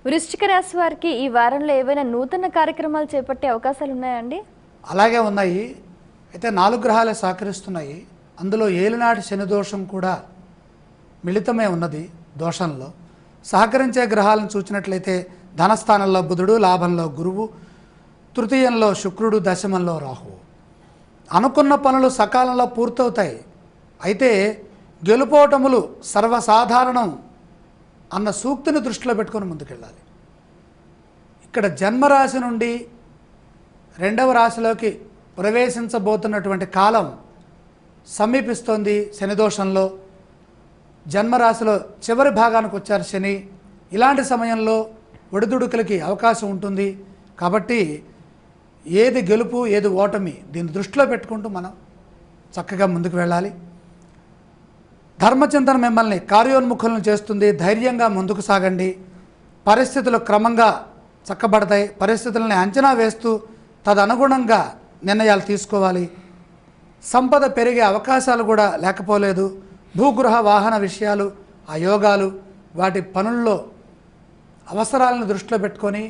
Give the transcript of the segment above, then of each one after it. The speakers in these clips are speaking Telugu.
వృశ్చిక రాశి వారికి ఈ వారంలో ఏవైనా నూతన కార్యక్రమాలు చేపట్టే అవకాశాలు ఉన్నాయండి? అలాగే ఉన్నాయి. అయితే 4 గ్రహాలే సహకరిస్తున్నాయి. అందులో ఏలినాటి శని దోషం కూడా మిళితమే ఉన్నది. దోషంలో సహకరించే గ్రహాలను చూసినట్లయితే ధనస్థానంలో బుధుడు, లాభంలో గురువు, తృతీయంలో శుక్రుడు, దశమంలో రాహువు. అనుకున్న పనులు సకాలంలో పూర్తవుతాయి. అయితే గెలుపోటములు సర్వసాధారణం అన్న సూక్తిని దృష్టిలో పెట్టుకొని ముందుకెళ్ళాలి. ఇక్కడ జన్మరాశి నుండి 2వ రాశిలోకి ప్రవేశించబోతున్నటువంటి కాలం సమీపిస్తోంది. శని దోషంలో జన్మరాశిలో చివరి భాగానికి వచ్చారు శని. ఇలాంటి సమయంలో ఒడిదుడుకులకి అవకాశం ఉంటుంది. కాబట్టి ఏది గెలుపు ఏది ఓటమి దీన్ని దృష్టిలో పెట్టుకుంటూ మనం చక్కగా ముందుకు వెళ్ళాలి. ధర్మచింతన మిమ్మల్ని కార్యోన్ముఖులను చేస్తుంది. ధైర్యంగా ముందుకు సాగండి. పరిస్థితులు క్రమంగా చక్కబడతాయి. పరిస్థితులని అంచనా వేస్తూ తదనుగుణంగా నిర్ణయాలు తీసుకోవాలి. సంపద పెరిగే అవకాశాలు కూడా లేకపోలేదు. భూగృహ వాహన విషయాలు, ఆ యోగాలు, వాటి పనుల్లో అవసరాలను దృష్టిలో పెట్టుకొని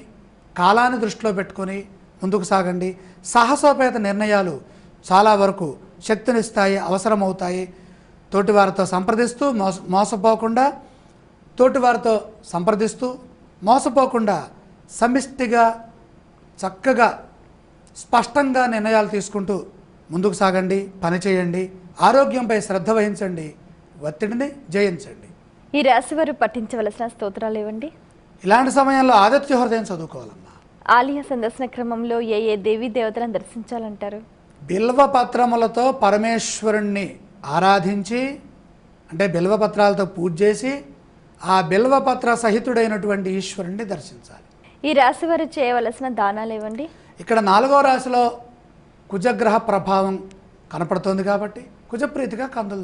కాలాన్ని దృష్టిలో పెట్టుకొని ముందుకు సాగండి. సాహసోపేత నిర్ణయాలు చాలా వరకు శక్తినిస్తాయి, అవసరమవుతాయి. తోటివారితో సంప్రదిస్తూ మోసపోకుండా సమిష్టిగా చక్కగా స్పష్టంగా నిర్ణయాలు తీసుకుంటూ ముందుకు సాగండి. పనిచేయండి. ఆరోగ్యంపై శ్రద్ధ వహించండి. ఒత్తిడిని జయించండి. ఈ రాశి వారు పఠించవలసిన స్తోత్రాలు ఏవండి? ఇలాంటి సమయంలో ఆదిత్య హృదయం చదువుకోవాలమ్మా. ఆలయ సందర్శన క్రమంలో ఏ దేవీ దేవతలను దర్శించాలంటారు? బిల్వపత్రములతో పరమేశ్వరుణ్ణి ఆరాధించి, అంటే బిల్వపత్రాలతో పూజ చేసి ఆ బిల్వపత్ర సహితుడైనటువంటి ఈశ్వరుణ్ణి దర్శించాలి. ఈ రాశి వారు చేయవలసిన దానాలు ఏవండి? ఇక్కడ 4వ రాశిలో కుజగ్రహ ప్రభావం కనపడుతోంది కాబట్టి కుజప్రీతిగా కందులు